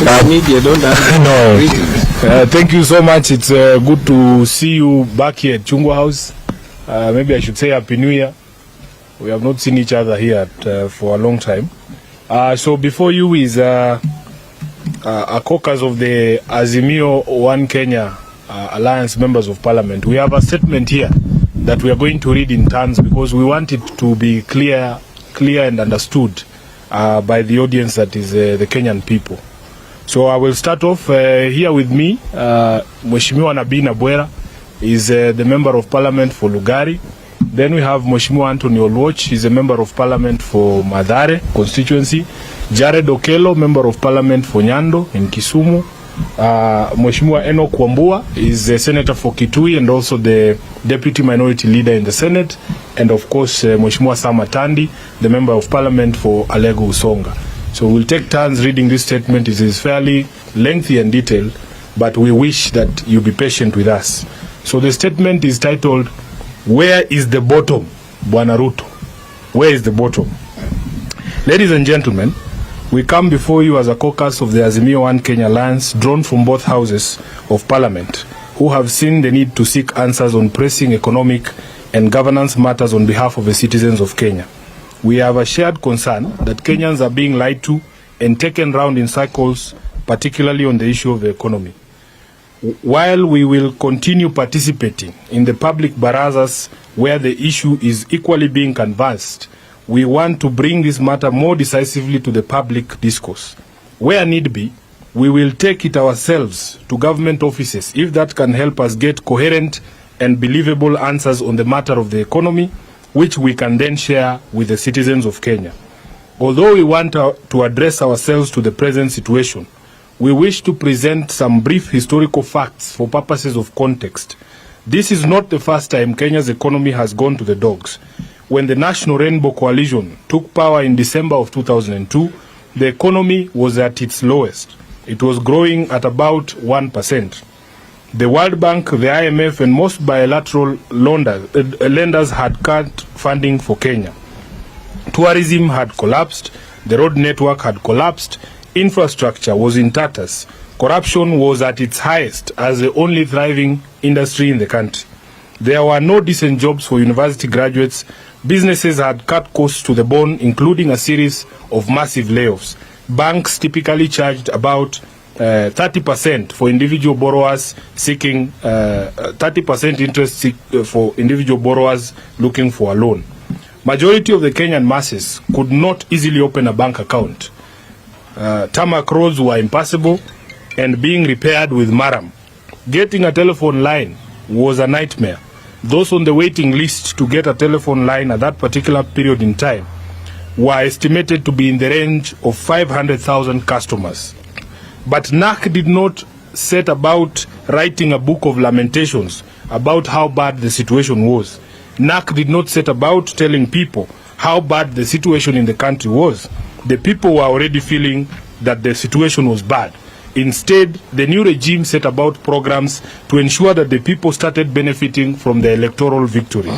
Media don't have no. Thank you so much. It's good to see you back here at Chungwa House. Maybe I should say Happy New Year. We have not seen each other here for a long time. So before you is a caucus of the Azimio One Kenya Alliance Members of Parliament. We have a statement here that we are going to read in turns because we want it to be clear and understood by the audience that is the Kenyan people. So I will start off here with me. Mheshimiwa Nabii Nabwera is the Member of Parliament for Lugari. Then we have Mheshimiwa Anthony Oluoch, he's a Member of Parliament for Mathare constituency. Jared Okello, Member of Parliament for Nyando in Kisumu. Mheshimiwa Enoch Wambua is the Senator for Kitui and also the Deputy Minority Leader in the Senate. And of course, Mheshimiwa Sam Atandi, the Member of Parliament for Alego Usonga. So we'll take turns reading this statement. It is fairly lengthy and detailed, but we wish that you be patient with us. So the statement is titled, "Where is the bottom, Bwana Ruto? Where is the bottom?" Ladies and gentlemen, we come before you as a caucus of the Azimio One Kenya Alliance, drawn from both houses of Parliament, who have seen the need to seek answers on pressing economic and governance matters on behalf of the citizens of Kenya. We have a shared concern that Kenyans are being lied to and taken round in circles, particularly on the issue of the economy. While we will continue participating in the public barazas where the issue is equally being canvassed, we want to bring this matter more decisively to the public discourse. Where need be, we will take it ourselves to government offices if that can help us get coherent and believable answers on the matter of the economy, which we can then share with the citizens of Kenya. Although we want to address ourselves to the present situation, we wish to present some brief historical facts for purposes of context. This is not the first time Kenya's economy has gone to the dogs. When the National Rainbow Coalition took power in December of 2002, the economy was at its lowest. It was growing at about 1%. The World Bank, the IMF, and most bilateral lenders had cut funding for Kenya. Tourism had collapsed, the road network had collapsed, infrastructure was in tatters, corruption was at its highest as the only thriving industry in the country. There were no decent jobs for university graduates, businesses had cut costs to the bone, including a series of massive layoffs. Banks typically charged about 30% for individual borrowers seeking 30% interest for individual borrowers looking for a loan. Majority of the Kenyan masses could not easily open a bank account. Tarmac roads were impassable and being repaired with maram. Getting a telephone line was a nightmare. Those on the waiting list to get a telephone line at that particular period in time were estimated to be in the range of 500,000 customers. But NAC did not set about writing a book of lamentations about how bad the situation was. NAC did not set about telling people how bad the situation in the country was. The people were already feeling that the situation was bad. Instead, the new regime set about programs to ensure that the people started benefiting from the electoral victory.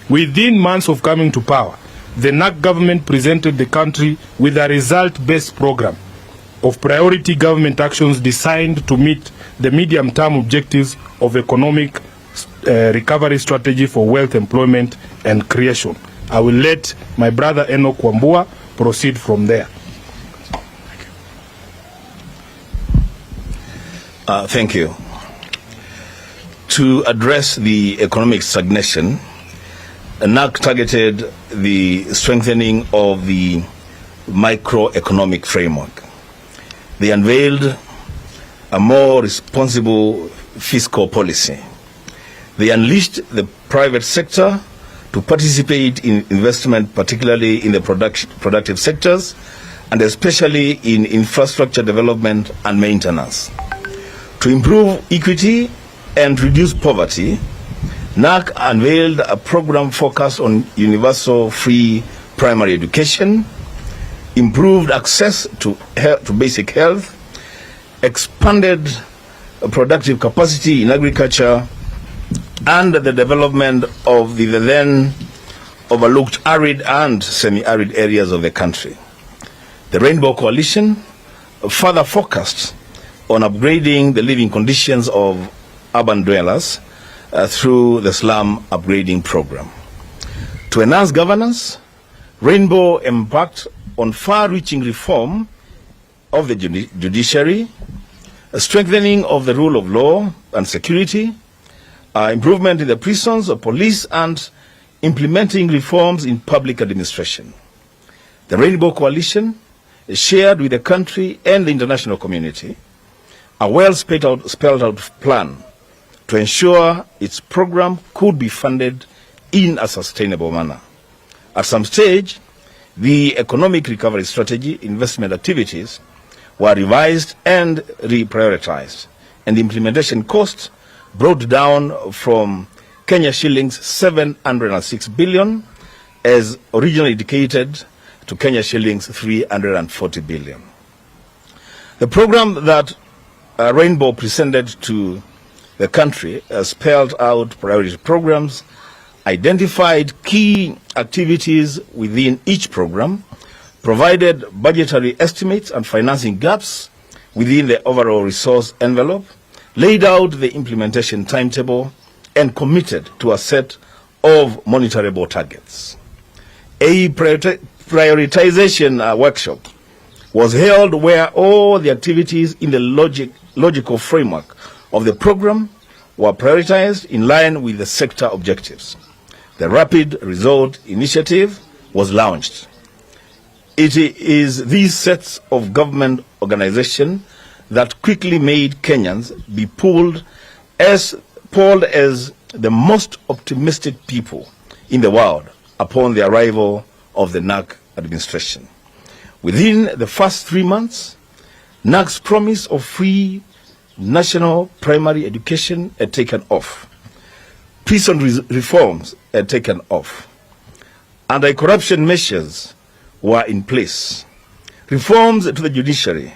Within months of coming to power, the NAC government presented the country with a result-based program of priority government actions designed to meet the medium-term objectives of economic recovery strategy for wealth, employment, and creation. I will let my brother Enoch Wambua proceed from there. Thank you. To address the economic stagnation, NAC targeted the strengthening of the microeconomic framework. They unveiled a more responsible fiscal policy. They unleashed the private sector to participate in investment, particularly in the productive sectors, and especially in infrastructure development and maintenance. To improve equity and reduce poverty, NAC unveiled a program focused on universal free primary education, improved access to basic health, expanded productive capacity in agriculture, and the development of the then overlooked arid and semi-arid areas of the country. The Rainbow Coalition further focused on upgrading the living conditions of urban dwellers through the slum upgrading program. To enhance governance, Rainbow embarked on far-reaching reform of the judiciary, a strengthening of the rule of law and security, improvement in the prisons, police, and implementing reforms in public administration. The Rainbow Coalition shared with the country and the international community a spelled out plan to ensure its program could be funded in a sustainable manner. At some stage, the economic recovery strategy investment activities were revised and reprioritized, and the implementation cost brought down from Kenya shillings 706 billion as originally indicated to Kenya shillings 340 billion. The program that Rainbow presented to the country spelled out priority programs, identified key activities within each program, provided budgetary estimates and financing gaps within the overall resource envelope, laid out the implementation timetable, and committed to a set of monitorable targets. A prioritization workshop was held where all the activities in the logical framework of the program were prioritized in line with the sector objectives. The Rapid Result Initiative was launched. It is these sets of government organization that quickly made Kenyans be polled as the most optimistic people in the world upon the arrival of the NAC administration. Within the first 3 months, NAC's promise of free national primary education had taken off. Prison reforms had taken off. Anti-corruption measures were in place. Reforms to the judiciary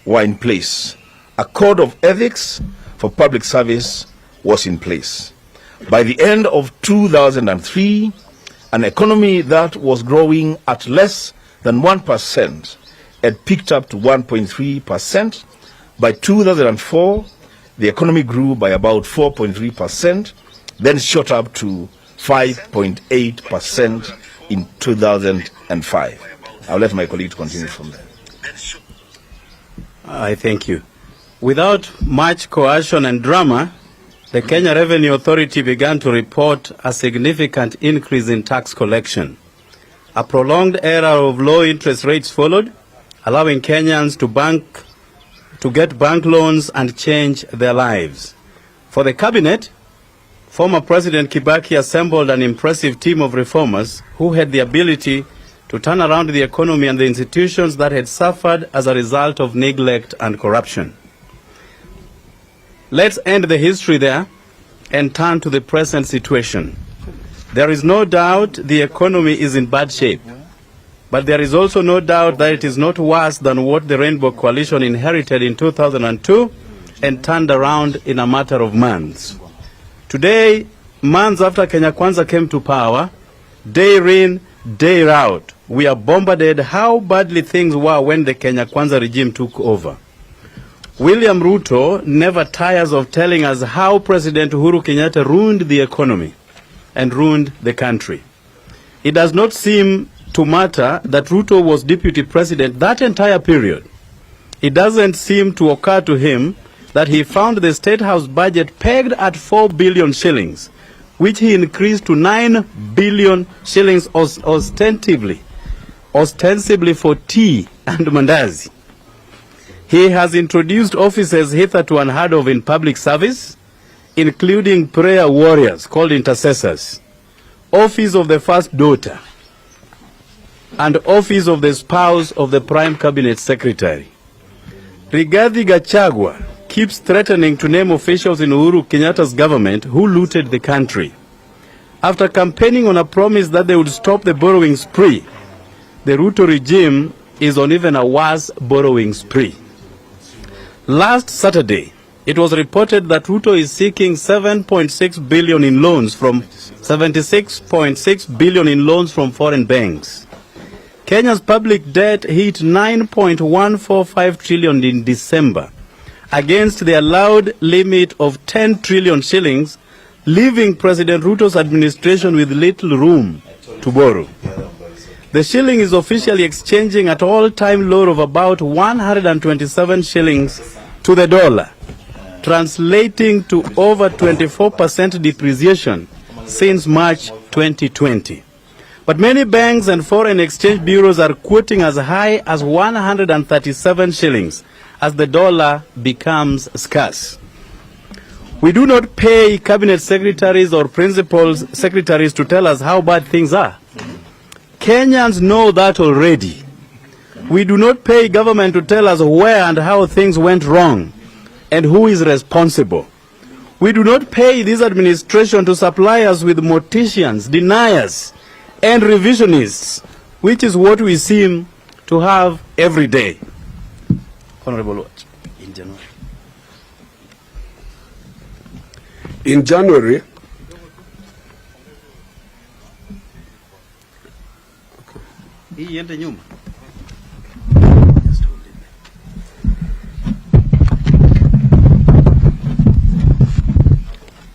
were in place. A code of ethics for public service was in place. By the end of 2003, an economy that was growing at less than 1% had picked up to 1.3%. By 2004, the economy grew by about 4.3%, then shot up to 5.8% in 2005. I'll let my colleague continue from there. I thank you. Without much coercion and drama, the Kenya Revenue Authority began to report a significant increase in tax collection. A prolonged era of low interest rates followed, allowing Kenyans to get bank loans and change their lives. For the cabinet, former President Kibaki assembled an impressive team of reformers who had the ability to turn around the economy and the institutions that had suffered as a result of neglect and corruption. Let's end the history there and turn to the present situation. There is no doubt the economy is in bad shape, but there is also no doubt that it is not worse than what the Rainbow Coalition inherited in 2002 and turned around in a matter of months. Today, months after Kenya Kwanza came to power, day in, day out, we are bombarded how badly things were when the Kenya Kwanza regime took over. William Ruto never tires of telling us how President Uhuru Kenyatta ruined the economy and ruined the country. It does not seem to matter that Ruto was deputy president that entire period. It doesn't seem to occur to him that he found the State House budget pegged at 4 billion shillings, which he increased to 9 billion shillings ostensibly for tea and mandazi. He has introduced offices hitherto unheard of in public service, including prayer warriors called intercessors, office of the first daughter, and office of the spouse of the prime cabinet secretary. Rigathi Gachagua keeps threatening to name officials in Uhuru Kenyatta's government who looted the country. After campaigning on a promise that they would stop the borrowing spree, the Ruto regime is on even a worse borrowing spree. Last Saturday, it was reported that Ruto is seeking 76.6 billion in loans from foreign banks. Kenya's public debt hit 9.145 trillion in December, against the allowed limit of 10 trillion shillings, leaving President Ruto's administration with little room to borrow. The shilling is officially exchanging at all-time low of about 127 shillings to the dollar, translating to over 24% depreciation since March 2020. But many banks and foreign exchange bureaus are quoting as high as 137 shillings as the dollar becomes scarce. We do not pay cabinet secretaries or principal secretaries to tell us how bad things are. Kenyans know that already. We do not pay government to tell us where and how things went wrong and who is responsible. We do not pay this administration to supply us with morticians, deniers, and revisionists, which is what we seem to have every day. Honorable Watch, in January. In January,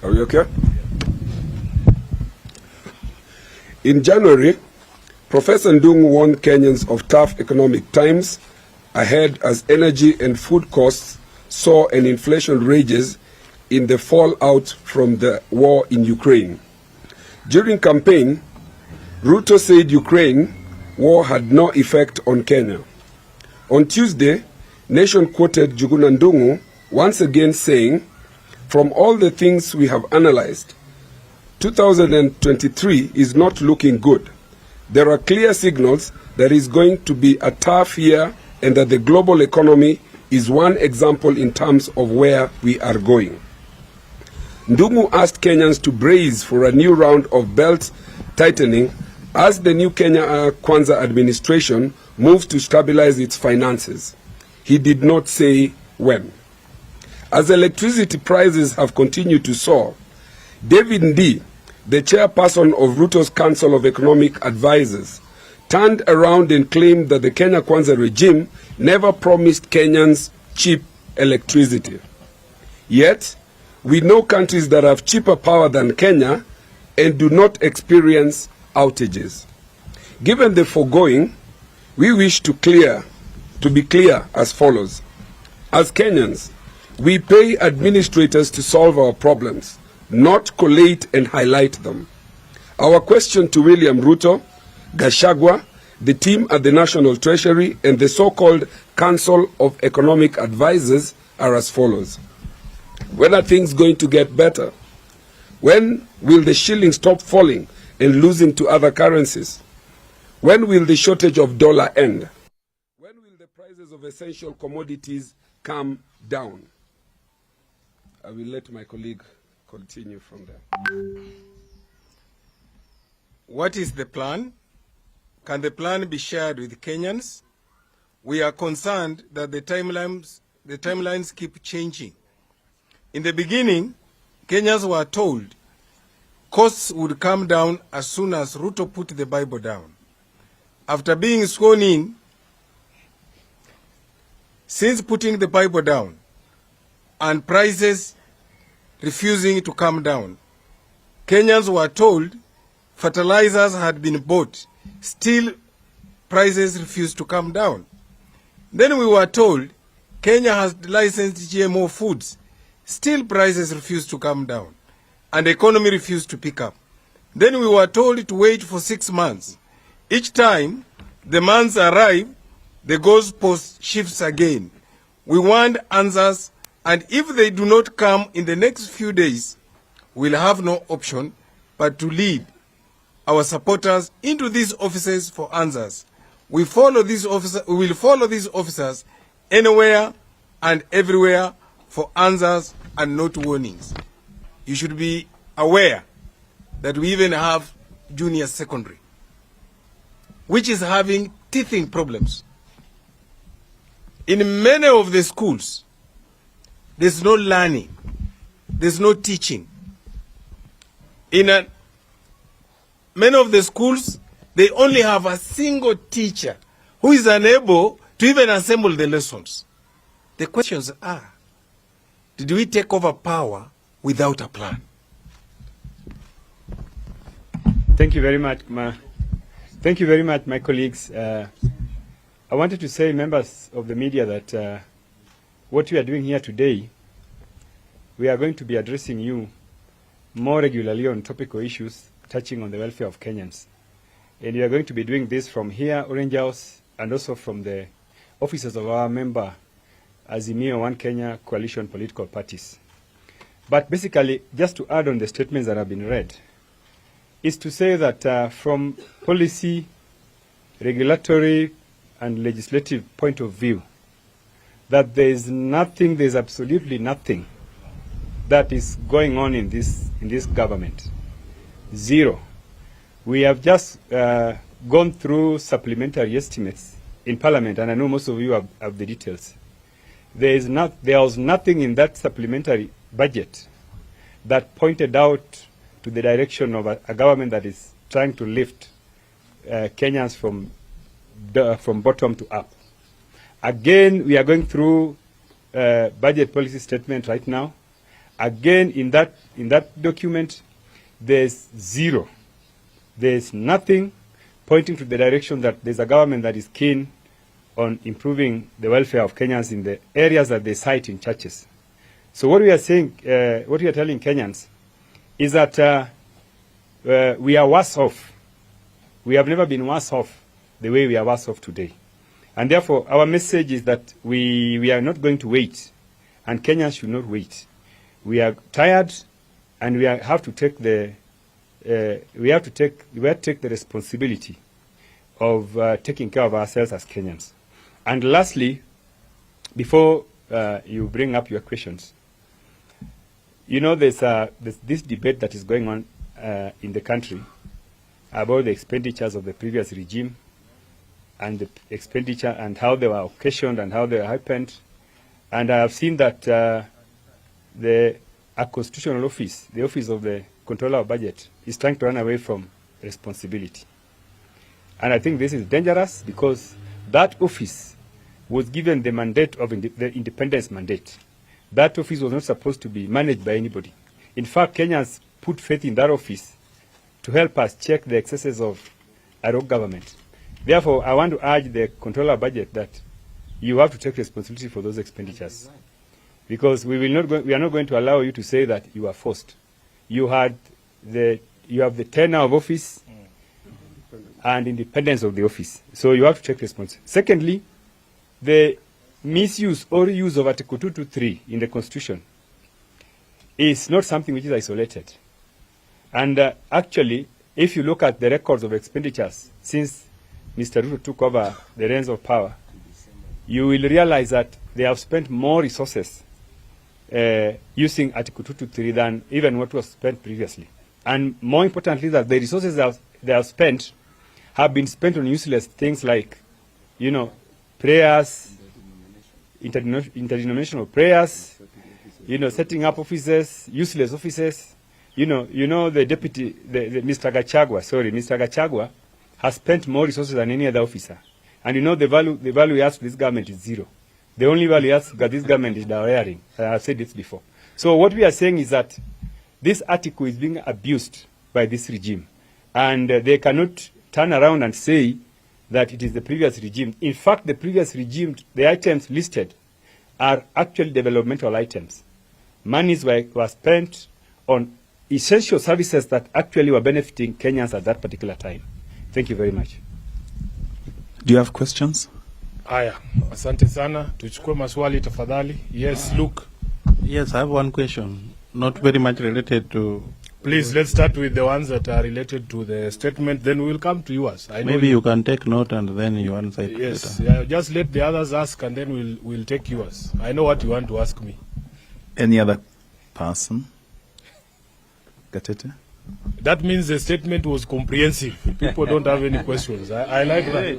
are we okay? In January, Professor Ndung'u warned Kenyans of tough economic times ahead as energy and food costs saw an inflation rages in the fallout from the war in Ukraine. During campaign, Ruto said Ukraine war had no effect on Kenya. On Tuesday, Nation quoted Njuguna Ndung'u once again saying, "From all the things we have analyzed, 2023 is not looking good. There are clear signals that it is going to be a tough year and that the global economy is one example in terms of where we are going." Ndung'u asked Kenyans to brace for a new round of belt tightening as the new Kenya Kwanza administration moves to stabilize its finances. He did not say when. As electricity prices have continued to soar, David Ndii, the chairperson of Ruto's Council of Economic Advisers, turned around and claimed that the Kenya Kwanza regime never promised Kenyans cheap electricity. Yet, we know countries that have cheaper power than Kenya and do not experience outages. Given the foregoing, we wish to be clear as follows. As Kenyans, we pay administrators to solve our problems, not collate and highlight them. Our question to William Ruto, Gachagua, the team at the National Treasury, and the so-called Council of Economic Advisers are as follows. When are things going to get better? When will the shilling stop falling and losing to other currencies? When will the shortage of dollar end? When will the prices of essential commodities come down? I will let my colleague continue from there. What is the plan? Can the plan be shared with Kenyans? We are concerned that the timelines keep changing. In the beginning, Kenyans were told costs would come down as soon as Ruto put the Bible down. After being sworn in, since putting the Bible down and prices refusing to come down, Kenyans were told fertilizers had been bought, still prices refused to come down. Then we were told Kenya has licensed GMO foods, still prices refused to come down, and the economy refused to pick up. Then we were told to wait for 6 months. Each time the months arrive, the goalpost shifts again. We want answers, and if they do not come in the next few days, we'll have no option but to lead our supporters into these offices for answers. We will follow these officers anywhere and everywhere for answers and not warnings. You should be aware that we even have junior secondary, which is having teething problems. In many of the schools, there's no learning, there's no teaching. In many of the schools, they only have a single teacher who is unable to even assemble the lessons. The questions are, Did we take over power without a plan? Thank you very much, Thank you very much, my colleagues. I wanted to say, members of the media, that what we are doing here today, we are going to be addressing you more regularly on topical issues touching on the welfare of Kenyans. And we are going to be doing this from here, Orange House, and also from the offices of our member, Azimio, One Kenya coalition political parties. But basically, just to add on the statements that have been read, is to say that from policy, regulatory, and legislative point of view, that there is nothing, there is absolutely nothing that is going on in this government. Zero. We have just gone through supplementary estimates in Parliament, and I know most of you have the details. There was nothing in that supplementary budget that pointed out to the direction of a government that is trying to lift Kenyans from bottom to up. Again, we are going through budget policy statement right now. Again, in that document, there's zero. There's nothing pointing to the direction that there's a government that is keen on improving the welfare of Kenyans in the areas that they cite in churches. So what we are saying, what we are telling Kenyans is that we are worse off. We have never been worse off the way we are worse off today. And therefore, our message is that we are not going to wait, and Kenyans should not wait. We are tired, and we have to take the responsibility of taking care of ourselves as Kenyans. And lastly, before you bring up your questions, you know, there's this debate that is going on in the country about the expenditures of the previous regime and the expenditure and how they were occasioned and how they happened. And I have seen that a constitutional office, the office of the Controller of Budget, is trying to run away from responsibility. And I think this is dangerous because that office was given the mandate of the independence mandate. That office was not supposed to be managed by anybody. In fact, Kenyans put faith in that office to help us check the excesses of our government. Therefore, I want to urge the Controller of Budget that you have to take responsibility for those expenditures, because we are not going to allow you to say that you are forced. You have the tenure of office and independence of the office, so you have to take responsibility. Secondly, the misuse or use of Article 223 in the Constitution is not something which is isolated. And actually, if you look at the records of expenditures since Mr. Ruto took over the reins of power, you will realize that they have spent more resources using Article 223 than even what was spent previously. And more importantly, that the resources they have spent have been spent on useless things like, you know, prayers, interdenominational prayers, you know, setting up offices, useless offices. You know, the deputy, Mr. Gachagua has spent more resources than any other officer. And you know, the value he has to this government is zero. The only value he has to this government is dowering. I've said this before. So what we are saying is that this article is being abused by this regime. And they cannot turn around and say that it is the previous regime. In fact, the previous regime, the items listed are actually developmental items. Monies were spent on essential services that actually were benefiting Kenyans at that particular time. Thank you very much. Do you have questions? Aya, asante sana. Tuchukue maswali tafadhali. Yes, Luke. Yes, I have one question, not very much related to... Please, let's start with the ones that are related to the statement, then we'll come to yours. Maybe you can take note and then you answer it yes, later. Yeah, just let the others ask and then we'll take yours. I know what you want to ask me. Any other person? Gatete? That means the statement was comprehensive. People don't have any questions. I like that.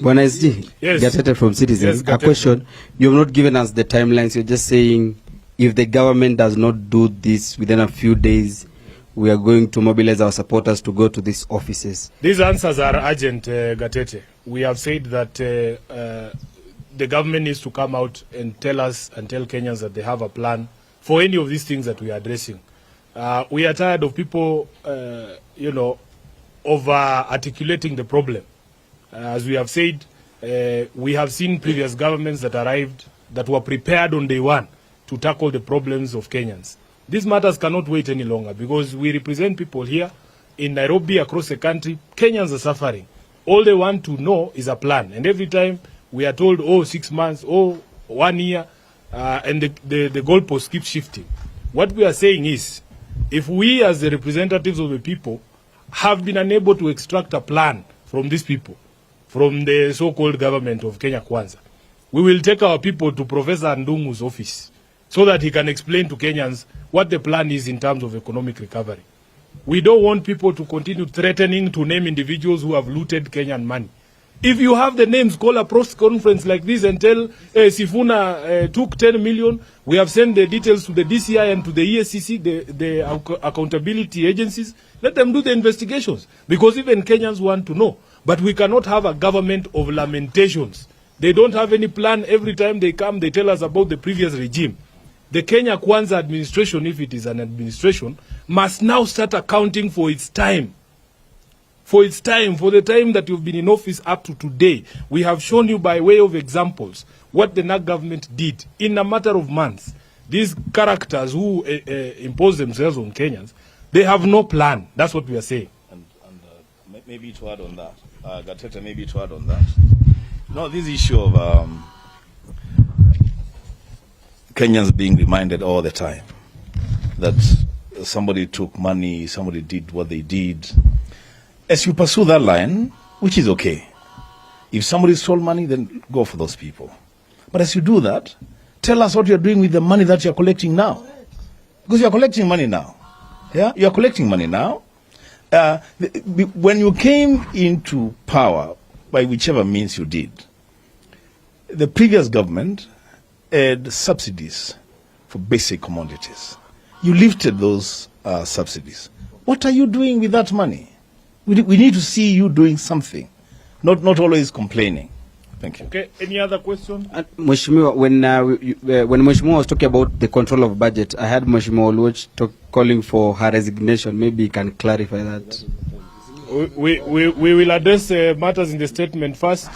Bwana SG, Yes. Gatete from Citizen. Yes, A Gatete. question. You have not given us the timelines. You're just saying if the government does not do this within a few days, we are going to mobilize our supporters to go to these offices. These answers are urgent, Gatete. We have said that the government needs to come out and tell us and tell Kenyans that they have a plan for any of these things that we are addressing. We are tired of people, over-articulating the problem. As we have said, we have seen previous governments that arrived that were prepared on day one to tackle the problems of Kenyans. These matters cannot wait any longer because we represent people here in Nairobi, across the country. Kenyans are suffering. All they want to know is a plan. And every time we are told, 6 months, 1 year, and the goalposts keep shifting. What we are saying is, if we as the representatives of the people have been unable to extract a plan from these people, from the so-called government of Kenya Kwanza, we will take our people to Professor Ndungu's office so that he can explain to Kenyans what the plan is in terms of economic recovery. We don't want people to continue threatening to name individuals who have looted Kenyan money. If you have the names, call a press conference like this and tell Sifuna took 10 million. We have sent the details to the DCI and to the ESCC, the accountability agencies. Let them do the investigations because even Kenyans want to know. But we cannot have a government of lamentations. They don't have any plan. Every time they come, they tell us about the previous regime. The Kenya Kwanza administration, if it is an administration, must now start accounting for its time. For its time, for the time that you've been in office up to today. We have shown you by way of examples what the NAC government did in a matter of months. These characters who impose themselves on Kenyans, they have no plan. That's what we are saying. And maybe to add on that, Gatete, maybe to add on that. No, this issue of Kenyans being reminded all the time that somebody took money, somebody did what they did. As you pursue that line, which is okay. If somebody stole money, then go for those people. But as you do that, tell us what you're doing with the money that you're collecting now. Because you're collecting money now. Yeah, you're collecting money now. When you came into power, by whichever means you did, the previous government had subsidies for basic commodities. You lifted those subsidies. What are you doing with that money? We need to see you doing something, not always complaining. Thank you. Okay, any other question? Mheshimiwa, when Mheshimiwa was talking about the control of budget, I had Mheshimiwa Oluoch calling for her resignation. Maybe you can clarify that. We will address matters in the statement first.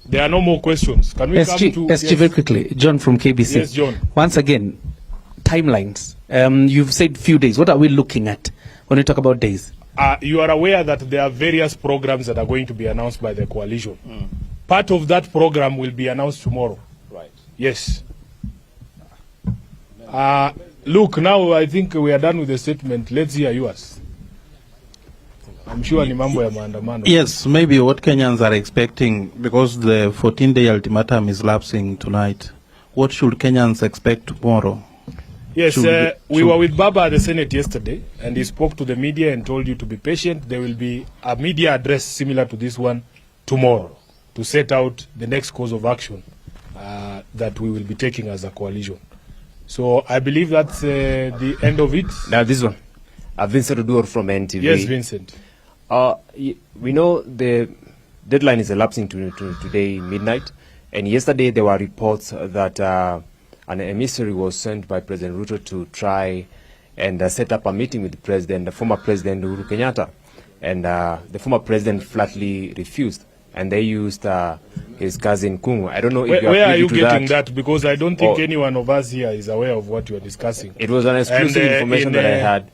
There are no more questions. Can we come to... SG, very quickly. John from KBC. Yes, John. Once again, timelines. You've said few days. What are we looking at when we talk about days? You are aware that there are various programs that are going to be announced by the coalition. Part of that program will be announced tomorrow. Right. Yes. Look, now I think we are done with the statement. Let's hear yours. I'm sure ni mambo ya maandamano. Yes, maybe what Kenyans are expecting, because the 14-day ultimatum is lapsing tonight, what should Kenyans expect tomorrow? Yes, we were with Baba at the Senate yesterday, and he spoke to the media and told you to be patient. There will be a media address similar to this one tomorrow to set out the next course of action that we will be taking as a coalition. So I believe that's the end of it. Now this one, Vincent Oduor from NTV. Yes, Vincent. We know the deadline is elapsing to today midnight, and yesterday there were reports that an emissary was sent by President Ruto to try and set up a meeting with the former President Uhuru Kenyatta, and the former president flatly refused, and they used his cousin Kungu. I don't know if where are you getting that, because I don't think any one of us here is aware of what you are discussing. It was an exclusive information that I had.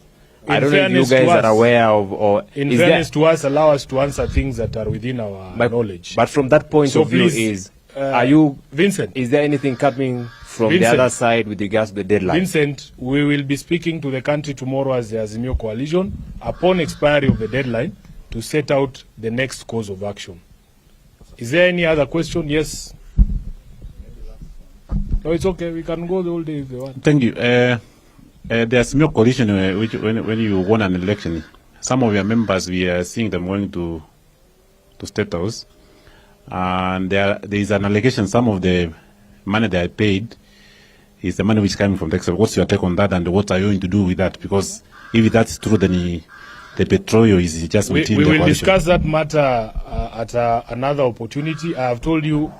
I don't know if you guys are aware of, or in fairness to us, allow us to answer things that are within our knowledge. But from that point of view, are you, Vincent? Is there anything coming from the other side with regards to the deadline? Vincent, we will be speaking to the country tomorrow as the Azimio coalition upon expiry of the deadline to set out the next course of action. Is there any other question? Yes. No, it's okay. We can go the whole day if you want. Thank you. The Azimio coalition, which when you won an election, some of your members, we are seeing them going to State House. And there is an allegation some of the money they are paid is the money which is coming from Texas. What's your take on that, and what are you going to do with that? Because if that's true, then the petrol is just within the coalition. We will discuss that matter at another opportunity. I have told you